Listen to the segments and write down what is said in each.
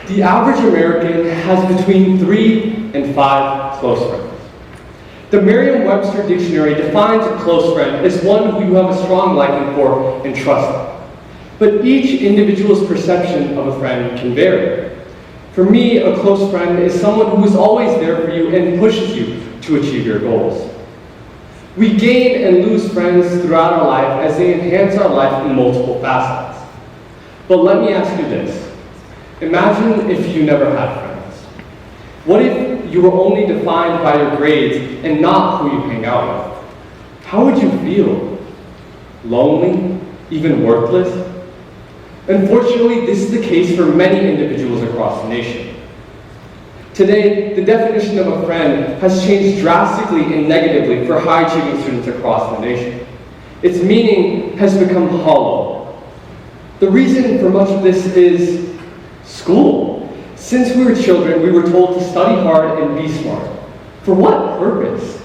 The average American has between 3 and 5 close friends. The Merriam-Webster dictionary defines a close friend as one who you have a strong liking for and trust in. But each individual's perception of a friend can vary. For me, a close friend is someone who is always there for you and pushes you to achieve your goals. We gain and lose friends throughout our life as they enhance our life in multiple facets. But let me ask you this. Imagine if you never had friends. What if you were only defined by your grades and not who you hang out with? How would you feel? Lonely? Even worthless? Unfortunately, this is the case for many individuals across the nation. Today, the definition of a friend has changed drastically and negatively for high-achieving students across the nation. Its meaning has become hollow. The reason for much of this is school. Since we were children, we were told to study hard and be smart. For what purpose?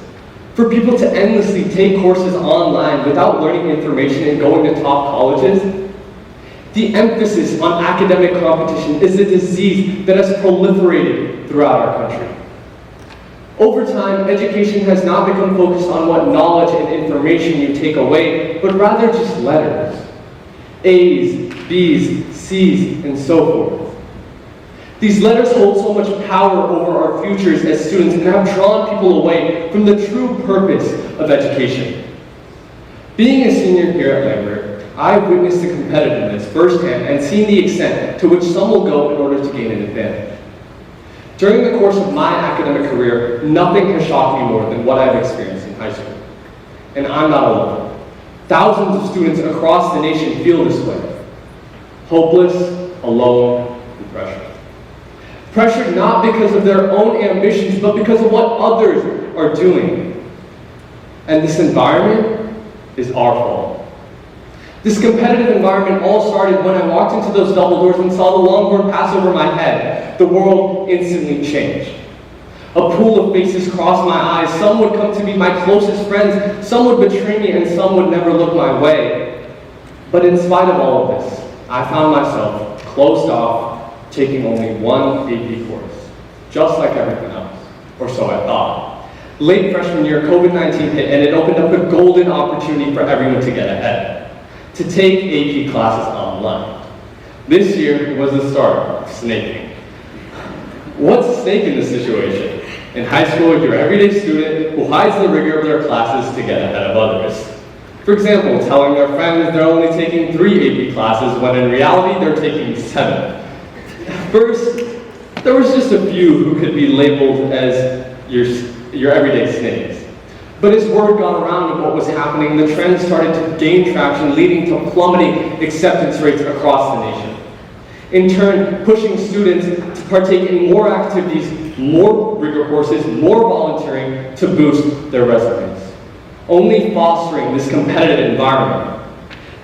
For people to endlessly take courses online without learning information and going to top colleges? The emphasis on academic competition is a disease that has proliferated throughout our country. Over time, education has not become focused on what knowledge and information you take away, but rather just letters. A's, B's, C's, and so forth. These letters hold so much power over our futures as students and have drawn people away from the true purpose of education. Being a senior here at Lambert, I've witnessed the competitiveness firsthand and seen the extent to which some will go in order to gain an advantage. During the course of my academic career, nothing has shocked me more than what I've experienced in high school. And I'm not alone. Thousands of students across the nation feel this way. Hopeless, alone, and pressured. Pressured not because of their own ambitions, but because of what others are doing. And this environment is our fault. This competitive environment all started when I walked into those double doors and saw the longboard pass over my head. The world instantly changed. A pool of faces crossed my eyes. Some would come to be my closest friends, some would betray me, and some would never look my way. But in spite of all of this, I found myself closed off, taking only one AP course, just like everything else, or so I thought. Late freshman year, COVID-19 hit, and it opened up a golden opportunity for everyone to get ahead, to take AP classes online. This year was the start of snaking. What's a snake in this situation? In high school, you're an everyday student who hides the rigor of their classes to get ahead of others. For example, telling their friends they're only taking 3 AP classes when in reality they're taking 7. First, there was just a few who could be labeled as your everyday snakes. But as word got around of what was happening, the trend started to gain traction, leading to plummeting acceptance rates across the nation. In turn, pushing students to partake in more activities, more rigor courses, more volunteering to boost their resumes, only fostering this competitive environment.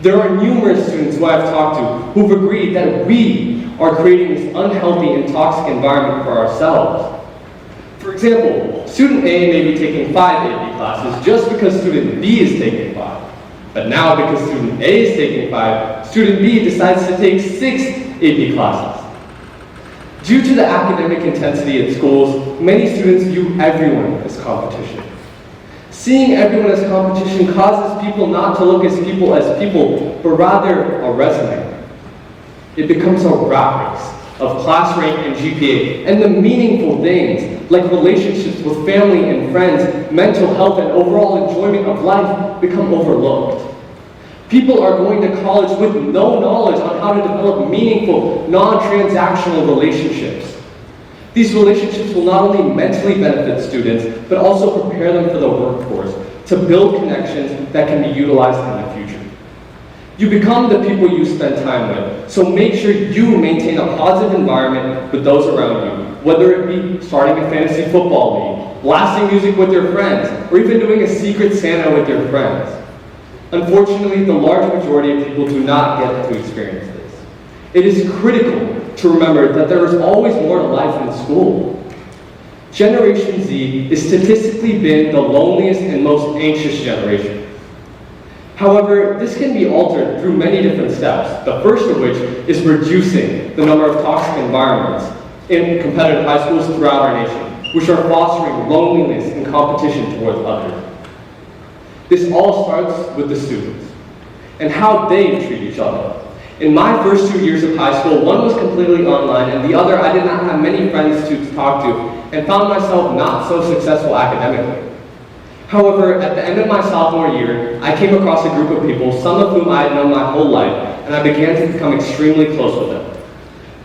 There are numerous students who I've talked to who've agreed that we are creating this unhealthy and toxic environment for ourselves. For example, student A may be taking 5 AP classes just because student B is taking 5. But now because student A is taking 5, student B decides to take 6 AP classes. Due to the academic intensity at schools, many students view everyone as competition. Seeing everyone as competition causes people not to look at people as people, but rather a resume. It becomes a rat race of class rank and GPA, and the meaningful things like relationships with family and friends, mental health, and overall enjoyment of life become overlooked. People are going to college with no knowledge on how to develop meaningful, non-transactional relationships. These relationships will not only mentally benefit students, but also prepare them for the workforce, to build connections that can be utilized in the future. You become the people you spend time with, so make sure you maintain a positive environment with those around you, whether it be starting a fantasy football league, blasting music with your friends, or even doing a secret Santa with your friends. Unfortunately, the large majority of people do not get to experience this. It is critical to remember that there is always more to life than school. Generation Z has statistically been the loneliest and most anxious generation. However, this can be altered through many different steps, the first of which is reducing the number of toxic environments in competitive high schools throughout our nation, which are fostering loneliness and competition towards others. This all starts with the students and how they treat each other. In my first 2 years of high school, one was completely online and the other I did not have many friends to talk to and found myself not so successful academically. However, at the end of my sophomore year, I came across a group of people, some of whom I had known my whole life, and I began to become extremely close with them.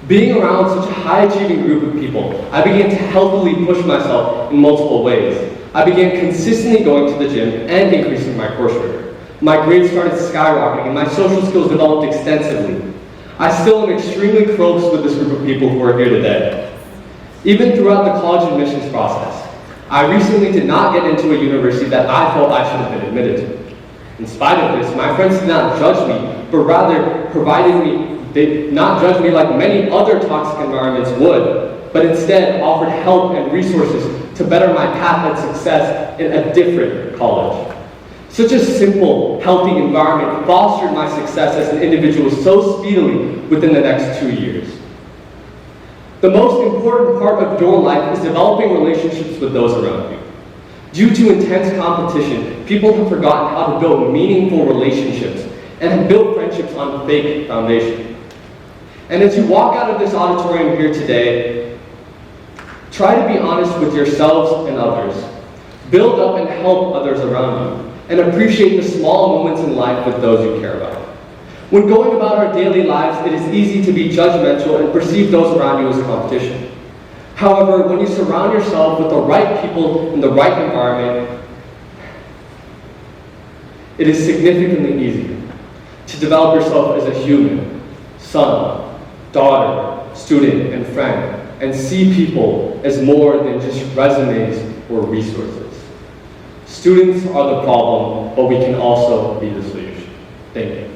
Being around such a high-achieving group of people, I began to healthily push myself in multiple ways. I began consistently going to the gym and increasing my coursework. My grades started skyrocketing and my social skills developed extensively. I still am extremely close with this group of people who are here today. Even throughout the college admissions process, I recently did not get into a university that I felt I should have been admitted to. In spite of this, my friends did not judge me, but rather they did not judge me like many other toxic environments would, but instead offered help and resources to better my path at success in a different college. Such a simple, healthy environment fostered my success as an individual so speedily within the next 2 years. The most important part of your life is developing relationships with those around you. Due to intense competition, people have forgotten how to build meaningful relationships and have built friendships on fake foundation. And as you walk out of this auditorium here today, try to be honest with yourselves and others. Build up and help others around you, and appreciate the small moments in life with those you care about. When going about our daily lives, it is easy to be judgmental and perceive those around you as competition. However, when you surround yourself with the right people in the right environment, it is significantly easier to develop yourself as a human, son, daughter, student, and friend, and see people as more than just resumes or resources. Students are the problem, but we can also be the solution. Thank you.